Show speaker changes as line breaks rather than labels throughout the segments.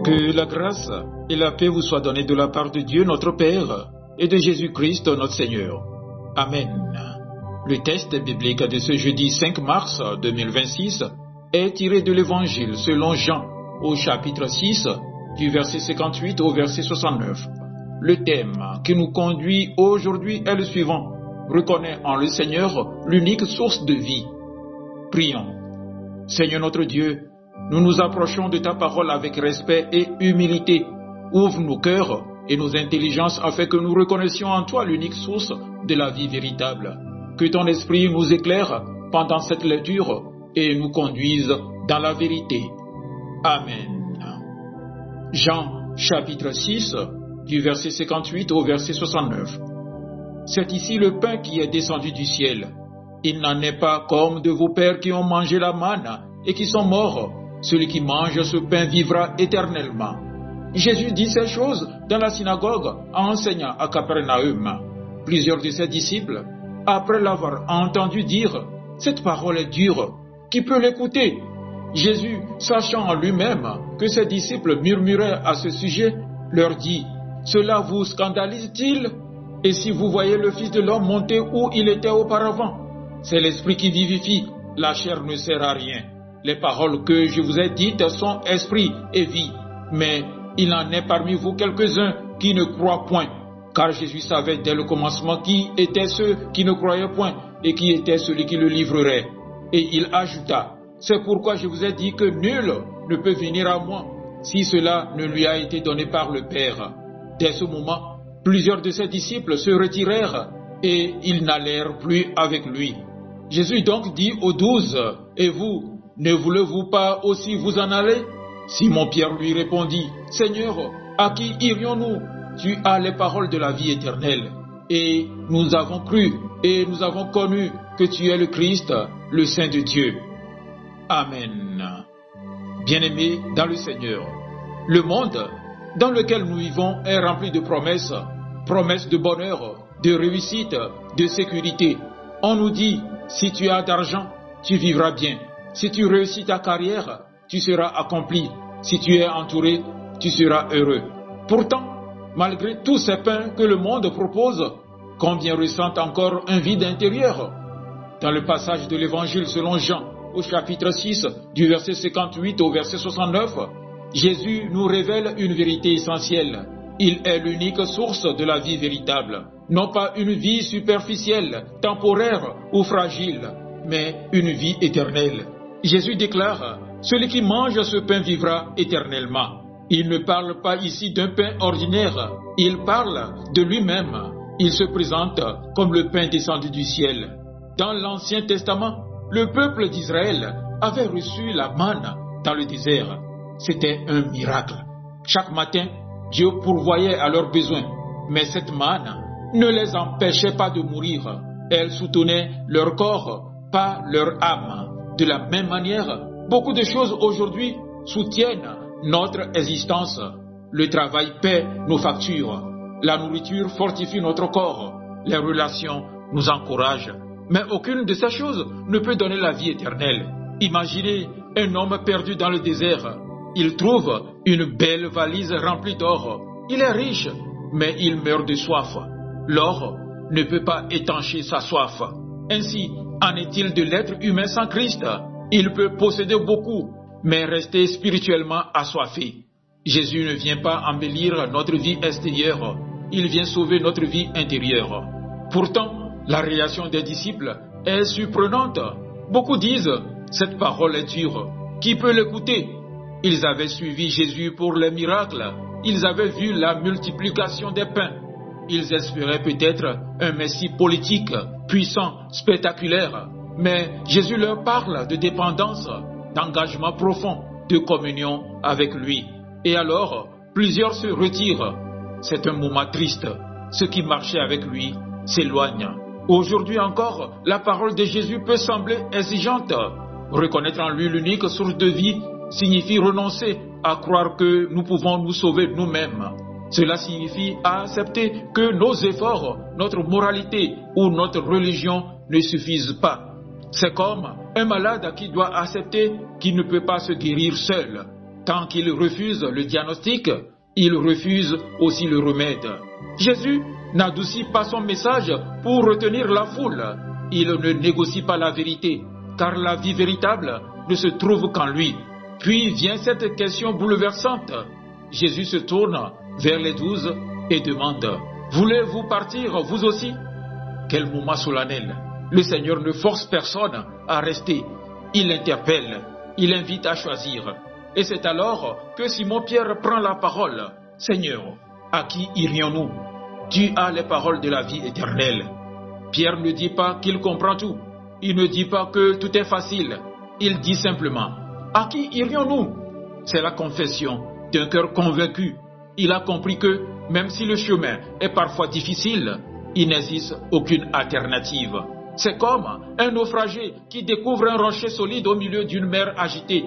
Que la grâce et la paix vous soient données de la part de Dieu notre Père et de Jésus-Christ notre Seigneur. Amen. Le texte biblique de ce jeudi 5 mars 2026 est tiré de l'Évangile selon Jean au chapitre 6 du verset 58 au verset 69. Le thème qui nous conduit aujourd'hui est le suivant: reconnais en le Seigneur l'unique source de vie. Prions. Seigneur notre Dieu, nous nous approchons de ta parole avec respect et humilité. Ouvre nos cœurs et nos intelligences afin que nous reconnaissions en toi l'unique source de la vie véritable. Que ton esprit nous éclaire pendant cette lecture et nous conduise dans la vérité. Amen. Jean chapitre 6 du verset 58 au verset 69. C'est ici le pain qui est descendu du ciel. Il n'en est pas comme de vos pères qui ont mangé la manne et qui sont morts. Celui qui mange ce pain vivra éternellement. Jésus dit ces choses dans la synagogue en enseignant à Capernaum. Plusieurs de ses disciples, après l'avoir entendu dire « Cette parole est dure, qui peut l'écouter ?» Jésus, sachant en lui-même que ses disciples murmuraient à ce sujet, leur dit « Cela vous scandalise-t-il? Et si vous voyez le Fils de l'homme monter où il était auparavant? C'est l'Esprit qui vivifie, la chair ne sert à rien. Les paroles que je vous ai dites sont esprit et vie, mais il en est parmi vous quelques-uns qui ne croient point. Car Jésus savait dès le commencement qui étaient ceux qui ne croyaient point et qui était celui qui le livrerait. Et il ajouta, c'est pourquoi je vous ai dit que nul ne peut venir à moi si cela ne lui a été donné par le Père. Dès ce moment, plusieurs de ses disciples se retirèrent et ils n'allèrent plus avec lui. Jésus donc dit aux 12, et vous, ne voulez-vous pas aussi vous en aller? Simon-Pierre lui répondit, Seigneur, à qui irions-nous? Tu as les paroles de la vie éternelle. Et nous avons cru et nous avons connu que tu es le Christ, le Saint de Dieu. Amen. Bien-aimés dans le Seigneur, le monde dans lequel nous vivons est rempli de promesses, promesses de bonheur, de réussite, de sécurité. On nous dit, si tu as d'argent, tu vivras bien. Si tu réussis ta carrière, tu seras accompli. Si tu es entouré, tu seras heureux. Pourtant, malgré tous ces pains que le monde propose, combien ressentent encore un vide intérieur? Dans le passage de l'Évangile selon Jean, au chapitre 6, du verset 58 au verset 69, Jésus nous révèle une vérité essentielle. Il est l'unique source de la vie véritable. Non pas une vie superficielle, temporaire ou fragile, mais une vie éternelle. Jésus déclare, celui qui mange ce pain vivra éternellement. Il ne parle pas ici d'un pain ordinaire, il parle de lui-même. Il se présente comme le pain descendu du ciel. Dans l'Ancien Testament, le peuple d'Israël avait reçu la manne dans le désert. C'était un miracle. Chaque matin, Dieu pourvoyait à leurs besoins, mais cette manne ne les empêchait pas de mourir. Elle soutenait leur corps, pas leur âme. De la même manière, beaucoup de choses aujourd'hui soutiennent notre existence. Le travail paie nos factures. La nourriture fortifie notre corps. Les relations nous encouragent. Mais aucune de ces choses ne peut donner la vie éternelle. Imaginez un homme perdu dans le désert. Il trouve une belle valise remplie d'or. Il est riche, mais il meurt de soif. L'or ne peut pas étancher sa soif. Ainsi, en est-il de l'être humain sans Christ? Il peut posséder beaucoup, mais rester spirituellement assoiffé. Jésus ne vient pas embellir notre vie extérieure, il vient sauver notre vie intérieure. Pourtant, la réaction des disciples est surprenante. Beaucoup disent, cette parole est dure, qui peut l'écouter? Ils avaient suivi Jésus pour les miracles, ils avaient vu la multiplication des pains. Ils espéraient peut-être un Messie politique, puissant, spectaculaire. Mais Jésus leur parle de dépendance, d'engagement profond, de communion avec lui. Et alors, plusieurs se retirent. C'est un moment triste. Ceux qui marchaient avec lui s'éloignent. Aujourd'hui encore, la parole de Jésus peut sembler exigeante. Reconnaître en lui l'unique source de vie signifie renoncer à croire que nous pouvons nous sauver nous-mêmes. Cela signifie accepter que nos efforts, notre moralité ou notre religion ne suffisent pas. C'est comme un malade qui doit accepter qu'il ne peut pas se guérir seul. Tant qu'il refuse le diagnostic, il refuse aussi le remède. Jésus n'adoucit pas son message pour retenir la foule. Il ne négocie pas la vérité, car la vie véritable ne se trouve qu'en lui. Puis vient cette question bouleversante. Jésus se tourne vers les 12 et demande « Voulez-vous partir vous aussi ?» Quel moment solennel! Le Seigneur ne force personne à rester. Il interpelle, il invite à choisir. Et c'est alors que Simon-Pierre prend la parole. « Seigneur, à qui irions-nous? Tu as les paroles de la vie éternelle. » Pierre ne dit pas qu'il comprend tout. Il ne dit pas que tout est facile. Il dit simplement « À qui irions-nous » C'est la confession d'un cœur convaincu. Il a compris que, même si le chemin est parfois difficile, il n'existe aucune alternative. C'est comme un naufragé qui découvre un rocher solide au milieu d'une mer agitée.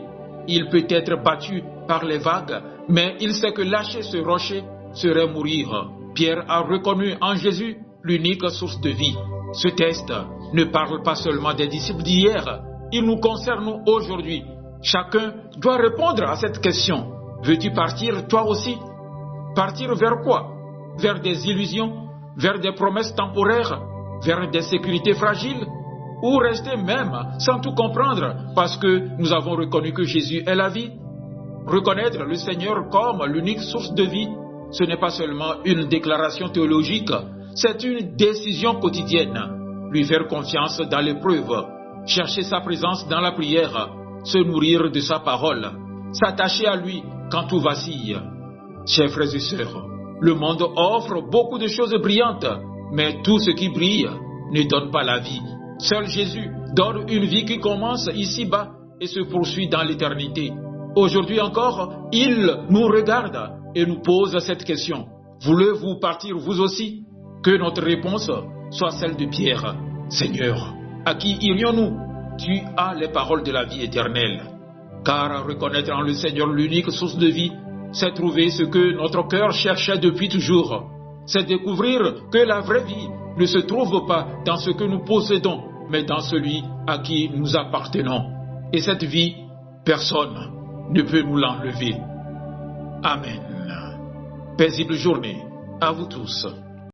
Il peut être battu par les vagues, mais il sait que lâcher ce rocher serait mourir. Pierre a reconnu en Jésus l'unique source de vie. Ce texte ne parle pas seulement des disciples d'hier, il nous concerne aujourd'hui. Chacun doit répondre à cette question. Veux-tu partir toi aussi? Partir vers quoi? Vers des illusions? Vers des promesses temporaires? Vers des sécurités fragiles? Ou rester même sans tout comprendre parce que nous avons reconnu que Jésus est la vie? Reconnaître le Seigneur comme l'unique source de vie, ce n'est pas seulement une déclaration théologique, c'est une décision quotidienne. Lui faire confiance dans l'épreuve, chercher sa présence dans la prière, se nourrir de sa parole, s'attacher à lui quand tout vacille. Chers frères et sœurs, le monde offre beaucoup de choses brillantes, mais tout ce qui brille ne donne pas la vie. Seul Jésus donne une vie qui commence ici-bas et se poursuit dans l'éternité. Aujourd'hui encore, il nous regarde et nous pose cette question. Voulez-vous partir vous aussi? Que notre réponse soit celle de Pierre. Seigneur, à qui irions-nous? Tu as les paroles de la vie éternelle. Car reconnaître en le Seigneur l'unique source de vie, c'est trouver ce que notre cœur cherchait depuis toujours. C'est découvrir que la vraie vie ne se trouve pas dans ce que nous possédons, mais dans celui à qui nous appartenons. Et cette vie, personne ne peut nous l'enlever. Amen. Paisible journée à vous tous.